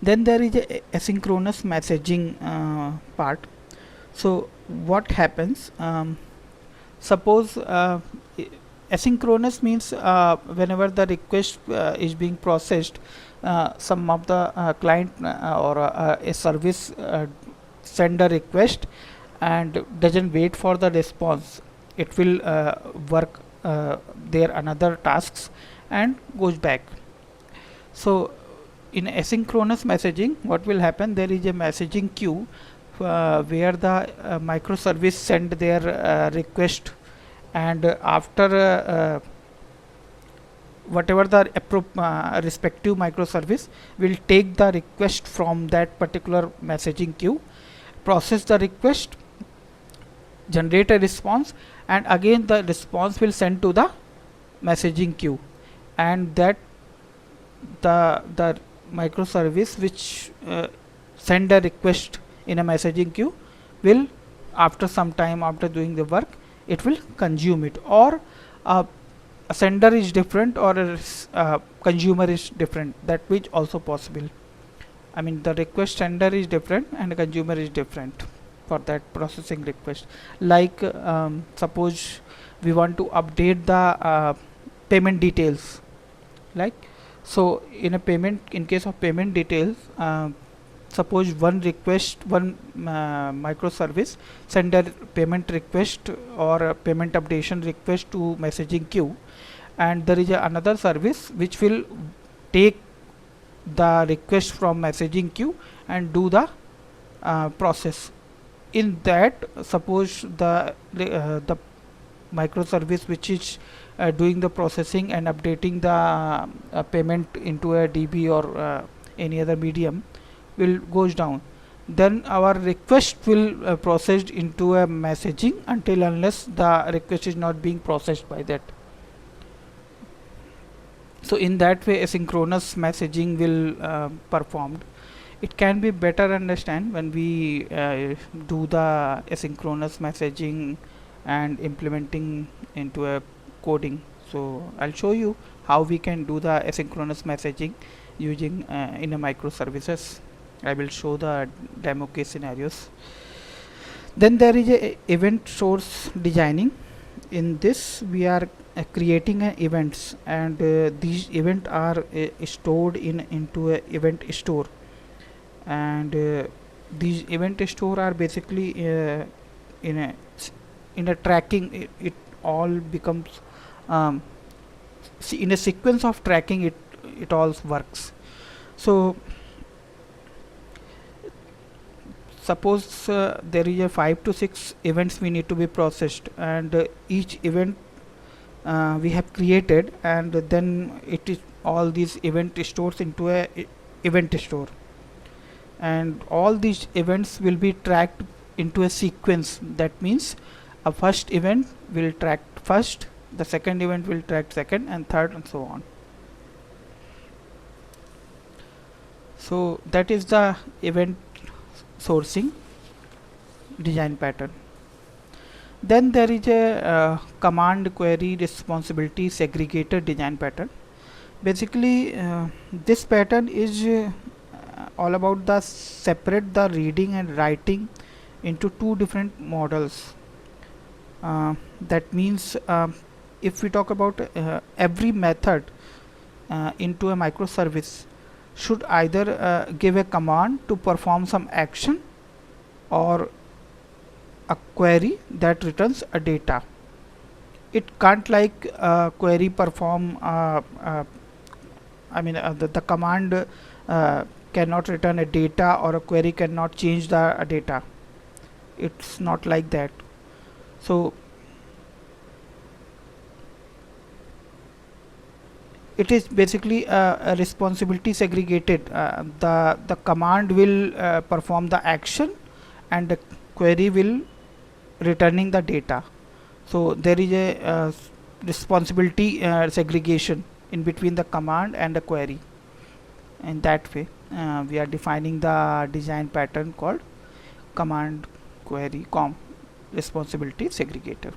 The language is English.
Then there is a asynchronous messaging part. So what happens, suppose asynchronous means whenever the request is being processed, some of the client or a service send a request and doesn't wait for the response. It will work their another tasks and goes back. So in asynchronous messaging, what will happen, there is a messaging queue where the microservice send their request, and after whatever the respective microservice will take the request from that particular messaging queue, process the request, generate a response, and again the response will send to the messaging queue, and that the microservice which send a request in a messaging queue will, after some time after doing the work, it will consume it, or a sender is different or a consumer is different, that which also possible. I mean, the request sender is different and consumer is different for that processing request. Like suppose we want to update the payment details, like, so in a payment, in case of payment details, suppose one microservice send a payment request or a payment updation request to messaging queue, and there is another service which will take the request from messaging queue and do the process. In that, suppose the microservice which is doing the processing and updating the payment into a DB or any other medium will goes down, then our request will processed into a messaging until unless the request is not being processed by that. So in that way asynchronous messaging will performed. It can be better understand when we do the asynchronous messaging and implementing into a coding. So I'll show you how we can do the asynchronous messaging using in a microservices. I will show the demo case scenarios. Then there is a event source designing. In this we are creating events, and these events are stored into a event store, and these event store are basically in a tracking. It all becomes in a sequence of tracking. It all works. So suppose there is a 5 to 6 events we need to be processed, and each event we have created, and then it is all these event stores into a event store, and all these events will be tracked into a sequence. That means a first event will track first, the second event will track second, and third, and so on. So that is the event sourcing design pattern. Then there is a command query responsibility segregator design pattern. Basically this pattern is all about the separate the reading and writing into two different models. That means if we talk about every method into a microservice should either give a command to perform some action or a query that returns a data. It can't like query perform the command cannot return a data, or a query cannot change the data. It's not like that. So it is basically a responsibility segregated. The command will perform the action, and the query will returning the data. So there is a responsibility segregation in between the command and the query. In that way we are defining the design pattern called command query responsibility segregator.